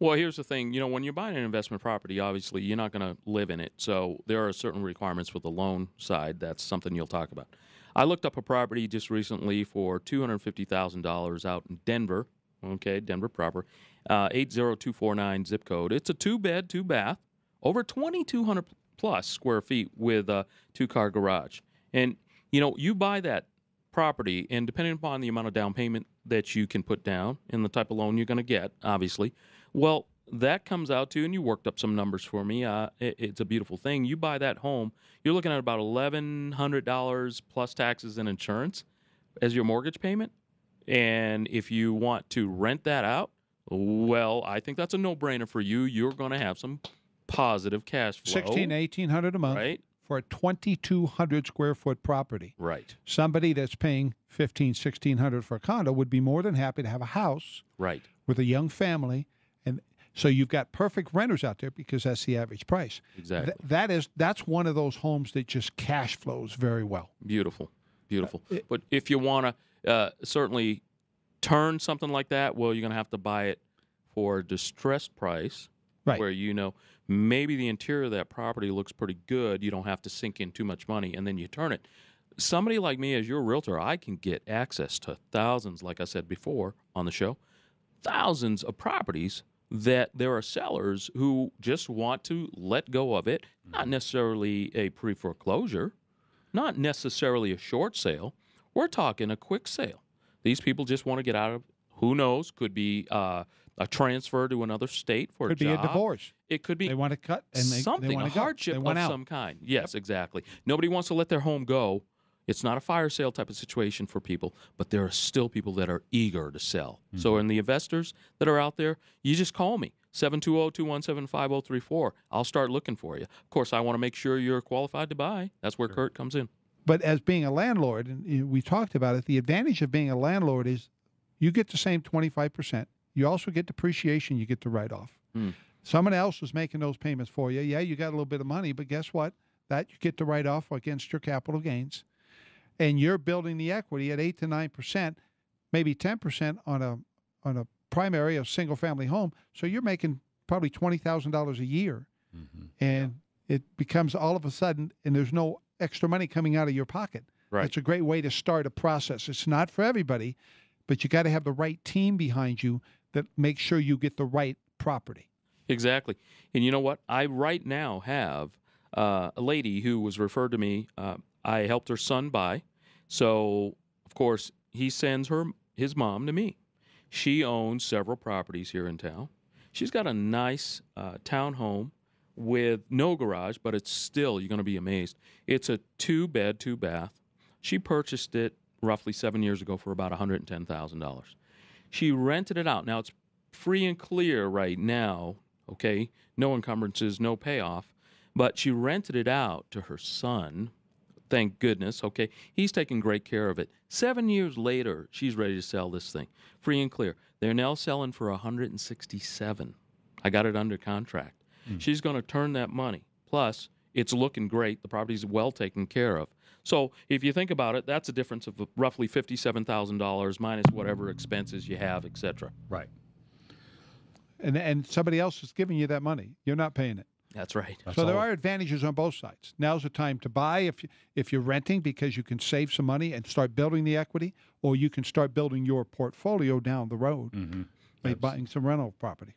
Well, here's the thing. When you're buying an investment property, obviously you're not going to live in it. So there are certain requirements for the loan side. That's something you'll talk about. I looked up a property just recently for $250,000 out in Denver. Okay, Denver proper. 80249 zip code. It's a 2-bed, 2-bath, over 2,200 plus square feet with a 2-car garage. And, you buy that property, and depending upon the amount of down payment that you can put down and the type of loan you're going to get, obviously, well, that comes out to, and you worked up some numbers for me. It's a beautiful thing. You buy that home, you're looking at about $1,100 plus taxes and insurance as your mortgage payment. And if you want to rent that out, well, I think that's a no-brainer for you. You're going to have some positive cash flow. $1,600 to $1,800 a month, right? For a 2,200 square foot property. Right. Somebody that's paying $1,500, $1,600 for a condo would be more than happy to have a house, right, with a young family, and so you've got perfect renters out there because that's the average price. Exactly. That's one of those homes that just cash flows very well. Beautiful. But if you want to certainly turn something like that, well, you're going to have to buy it for a distressed price, right, where maybe the interior of that property looks pretty good. You don't have to sink in too much money, and then you turn it. Somebody like me, as your realtor, I can get access to thousands, like I said before on the show, thousands of properties that there are sellers who just want to let go of it, not necessarily a pre-foreclosure, not necessarily a short sale. We're talking a quick sale. These people just want to get out of, who knows, could be a transfer to another state for a job. Could be a divorce. It could be they want to cut and something, they want a to hardship of some kind. Yes, exactly. Nobody wants to let their home go. It's not a fire sale type of situation for people, but there are still people that are eager to sell. Mm-hmm. So in the investors that are out there, you just call me, 720-217-5034. I'll start looking for you. Of course, I want to make sure you're qualified to buy. That's where Kurt comes in. But as being a landlord, and we talked about it, the advantage of being a landlord is you get the same 25%. You also get depreciation you get to write off. Someone else is making those payments for you. Yeah, you got a little bit of money, but guess what? That you get to write off against your capital gains. And you're building the equity at 8 to 9%, maybe 10% on a primary, a single-family home. So you're making probably $20,000 a year. Mm-hmm. And it becomes all of a sudden, and there's no extra money coming out of your pocket. Right. It's a great way to start a process. It's not for everybody, but you got to have the right team behind you that makes sure you get the right property. Exactly. And you know what? I right now have a lady who was referred to me. I helped her son buy. So, of course, he sends his mom to me. She owns several properties here in town. She's got a nice town home with no garage, but it's still, you're going to be amazed. It's a 2-bed, 2-bath. She purchased it roughly 7 years ago for about $110,000. She rented it out. Now, it's free and clear right now, okay? No encumbrances, no payoff. But she rented it out to her son. Thank goodness, okay? He's taking great care of it. 7 years later, she's ready to sell this thing. Free and clear. They're now selling for $167,000. I got it under contract. She's going to turn that money. Plus, it's looking great. The property's well taken care of. So if you think about it, that's a difference of roughly $57,000 minus whatever expenses you have, et cetera. Right. And somebody else is giving you that money. You're not paying it. That's right. So there are advantages on both sides. Now's the time to buy if you're renting because you can save some money and start building the equity, or you can start building your portfolio down the road by buying some rental property.